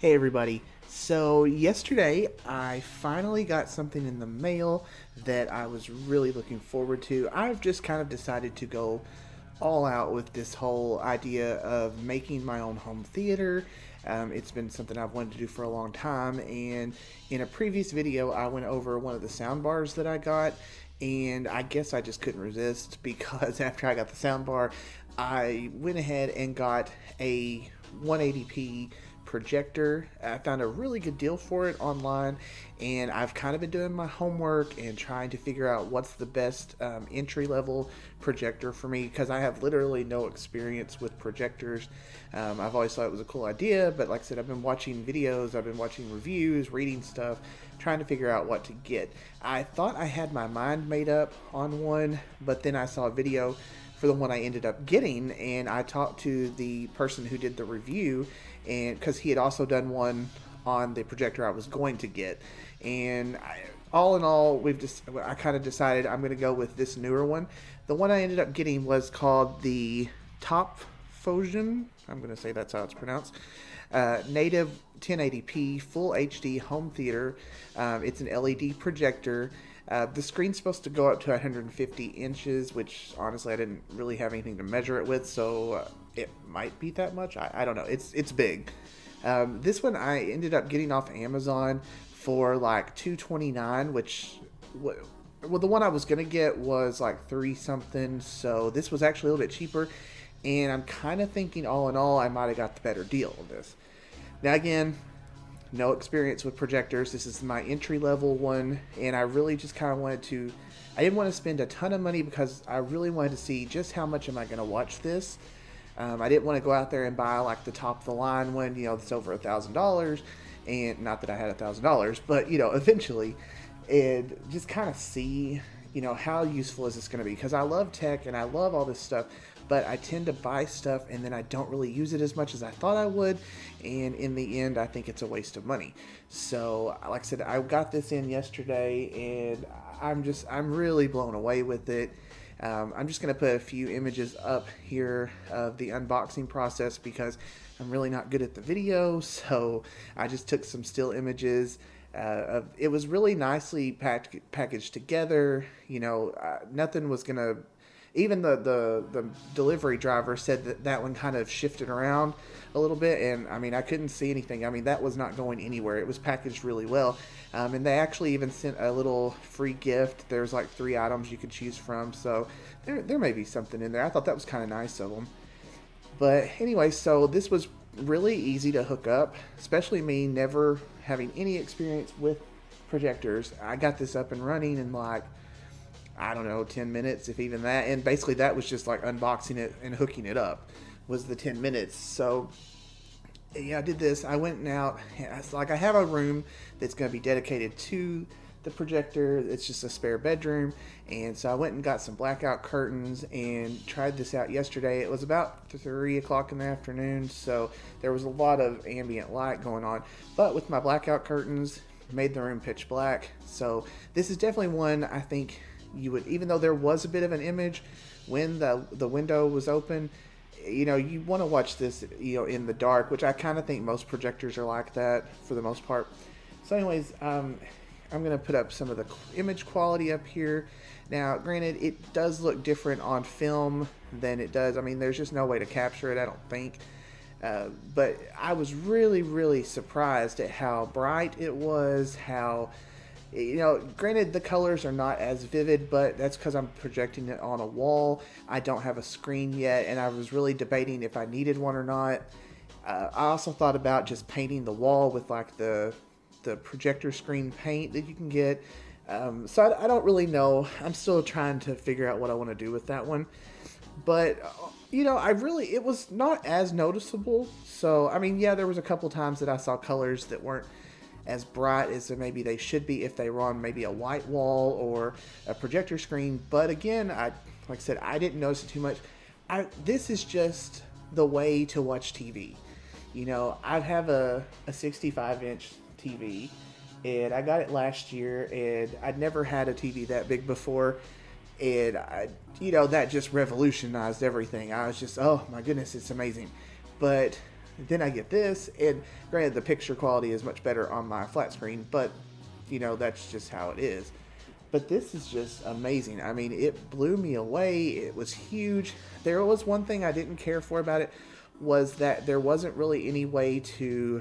Hey everybody. So yesterday I finally got something in the mail that I was really looking forward to. I've just kind of decided to go all out with this whole idea of making my own home theater. It's been something I've wanted to do for a long time, and in a previous video I went over one of the sound bars that I got, and I guess I just couldn't resist because after I got the sound bar, I went ahead and got a 180p projector. I found a really good deal for it online, and I've kind of been doing my homework and trying to figure out what's the best entry level projector for me because I have literally no experience with projectors. I've always thought it was a cool idea, but like I said, I've been watching videos, I've been watching reviews, reading stuff, trying to figure out what to get. I thought I had my mind made up on one, but then I saw a video for the one I ended up getting, and I talked to the person who did the review, and because he had also done one on the projector I was going to get, and all in all, I kind of decided I'm going to go with this newer one. The one I ended up getting was called the Topfoison. I'm going to say that's how it's pronounced. Native 1080p Full HD home theater. It's an LED projector. The screen's supposed to go up to 150 inches, which honestly I didn't really have anything to measure it with, so it might be that much. I don't know. It's big. This one I ended up getting off Amazon for like $229, which well, the one I was gonna get was like three something, so this was actually a little bit cheaper. And I'm kind of thinking, all in all, I might have got the better deal on this. Now again, no experience with projectors. This is my entry level one, and I really just kind of wanted to. I didn't want to spend a ton of money because I really wanted to see just how much am I going to watch this. I didn't want to go out there and buy like the top of the line one, that's over $1,000, and not that I had $1,000, but eventually, and just kind of see, how useful is this going to be? Because I love tech and I love all this stuff, but I tend to buy stuff and then I don't really use it as much as I thought I would, and in the end I think it's a waste of money. So like I said, I got this in yesterday and I'm really blown away with it. I'm just going to put a few images up here of the unboxing process because I'm really not good at the video, so I just took some still images. It was really nicely packaged together. Nothing was going to. Even the delivery driver said that one kind of shifted around a little bit, and I mean I couldn't see anything. I mean that was not going anywhere. It was packaged really well, and they actually even sent a little free gift. There's like 3 items you could choose from, so there may be something in there. I thought that was kind of nice of them. But anyway, so this was really easy to hook up, especially me never having any experience with projectors. I got this up and running in like, I don't know, 10 minutes, if even that. And basically that was just like unboxing it and hooking it up was the 10 minutes. So yeah, I did this. I went out. It's like I have a room that's going to be dedicated to the projector. It's just a spare bedroom. And so I went and got some blackout curtains and tried this out yesterday. It was about 3 o'clock in the afternoon, so there was a lot of ambient light going on. But with my blackout curtains, made the room pitch black. So this is definitely one I think you would, even though there was a bit of an image when the window was open, you want to watch this in the dark, which I kind of think most projectors are like that for the most part. So anyways, I'm going to put up some of the image quality up here. Now granted, it does look different on film than it does. I mean, there's just no way to capture it, I don't think. But I was really surprised at how bright it was, how granted the colors are not as vivid, but that's because I'm projecting it on a wall. I don't have a screen yet, and I was really debating if I needed one or not. I also thought about just painting the wall with like the projector screen paint that you can get. So I don't really know. I'm still trying to figure out what I want to do with that one. But, it was not as noticeable. So, I mean, yeah, there was a couple times that I saw colors that weren't as bright as maybe they should be if they were on maybe a white wall or a projector screen. But again, like I said, I didn't notice it too much. This is just the way to watch TV. I have a 65-inch TV, and I got it last year, and I'd never had a TV that big before, and that just revolutionized everything. I was just, oh my goodness, it's amazing. But then I get this, and granted the picture quality is much better on my flat screen, but you know, that's just how it is. But this is just amazing. I mean, it blew me away. It was huge. There was one thing I didn't care for about it, was that there wasn't really any way to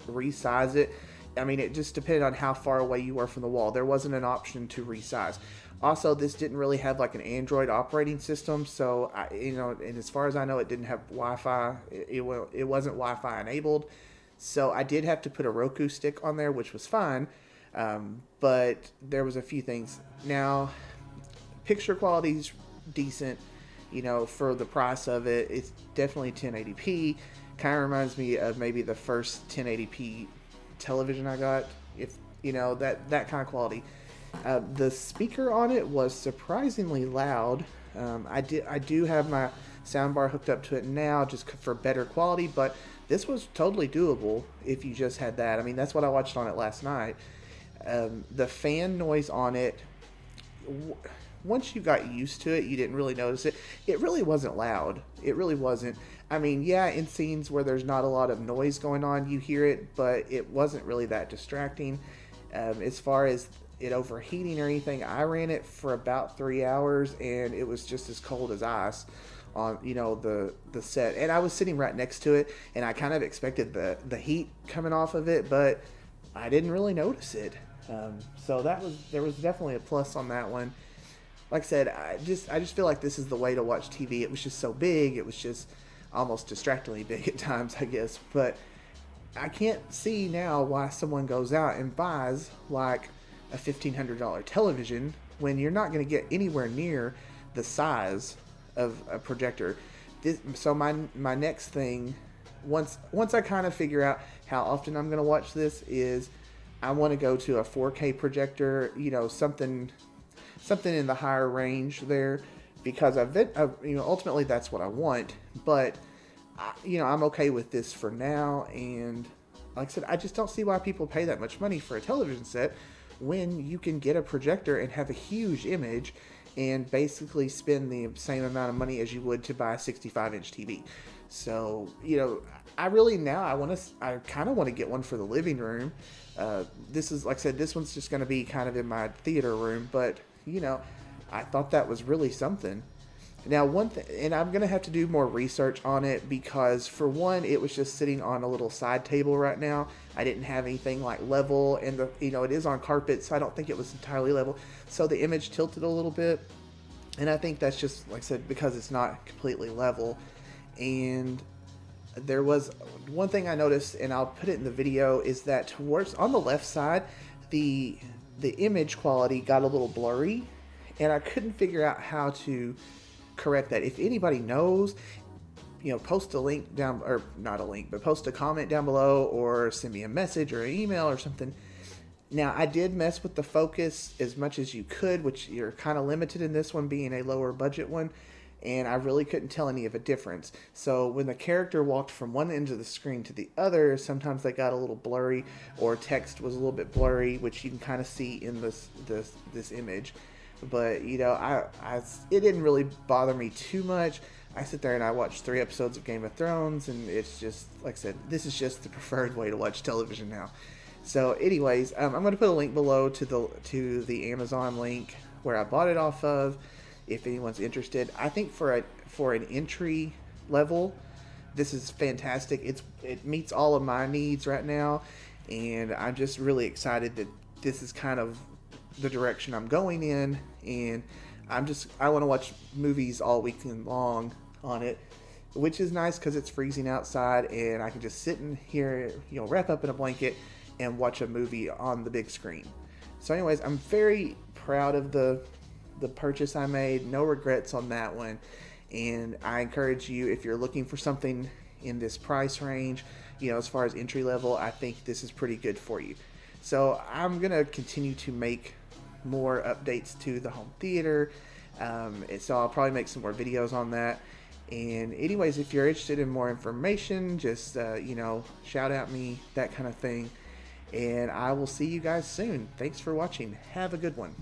resize it. I mean, it just depended on how far away you were from the wall. There wasn't an option to resize. Also, this didn't really have like an Android operating system, so you know, and as far as I know, it didn't have Wi-Fi. It wasn't Wi-Fi enabled, so I did have to put a Roku stick on there, which was fine. But there was a few things. Now, picture quality's decent, you know, for the price of it. It's definitely 1080p. Kind of reminds me of maybe the first 1080p television I got, if you know, that kind of quality. The speaker on it was surprisingly loud. I do have my soundbar hooked up to it now just for better quality, but this was totally doable if you just had that. I mean, that's what I watched on it last night. The fan noise on it, once you got used to it, you didn't really notice it. It really wasn't loud. It really wasn't. I mean, yeah, in scenes where there's not a lot of noise going on, you hear it, but it wasn't really that distracting. As far as it overheating or anything, I ran it for about 3 hours, and it was just as cold as ice on, you know, the set. And I was sitting right next to it, and I kind of expected the heat coming off of it, but I didn't really notice it. So there was definitely a plus on that one. Like I said, I just feel like this is the way to watch TV. It was just so big. It was just almost distractingly big at times, I guess. But I can't see now why someone goes out and buys like a $1,500 television when you're not going to get anywhere near the size of a projector. So my next thing, once I kind of figure out how often I'm going to watch this, is I want to go to a 4K projector, you know, something in the higher range there, because you know, ultimately that's what I want. But you know, I'm okay with this for now, and like I said, I just don't see why people pay that much money for a television set when you can get a projector and have a huge image and basically spend the same amount of money as you would to buy a 65-inch TV. So, you know, I kind of want to get one for the living room. This is, like I said, this one's just going to be kind of in my theater room, but, you know, I thought that was really something. Now, one thing, and I'm going to have to do more research on it, because for one, it was just sitting on a little side table right now. I didn't have anything like level, and you know, it is on carpet, so I don't think it was entirely level. So the image tilted a little bit, and I think that's just, like I said, because it's not completely level. And there was one thing I noticed, and I'll put it in the video, is that towards on the left side, the image quality got a little blurry, and I couldn't figure out how to correct that. If anybody knows, you know, post a link down, or not a link, but post a comment down below, or send me a message or an email or something. Now, I did mess with the focus as much as you could, which you're kind of limited in this one being a lower budget one, and I really couldn't tell any of a difference. So when the character walked from one end of the screen to the other, sometimes they got a little blurry, or text was a little bit blurry, which you can kind of see in this image. But, you know, it didn't really bother me too much. I sit there and I watch 3 episodes of Game of Thrones, and it's just, like I said, this is just the preferred way to watch television now. So anyways, I'm going to put a link below to the Amazon link where I bought it off of, if anyone's interested. I think for an entry level, this is fantastic. It meets all of my needs right now, and I'm just really excited that this is kind of the direction I'm going in, and I want to watch movies all weekend long on it, which is nice because it's freezing outside, and I can just sit in here, you know, wrap up in a blanket and watch a movie on the big screen. So anyways, I'm very proud of the purchase I made. No regrets on that one, and I encourage you, if you're looking for something in this price range, you know, as far as entry level, I think this is pretty good for you. So I'm gonna continue to make more updates to the home theater, so I'll probably make some more videos on that. And anyways, if you're interested in more information, just you know, shout at me, that kind of thing, and I will see you guys soon. Thanks for watching. Have a good one.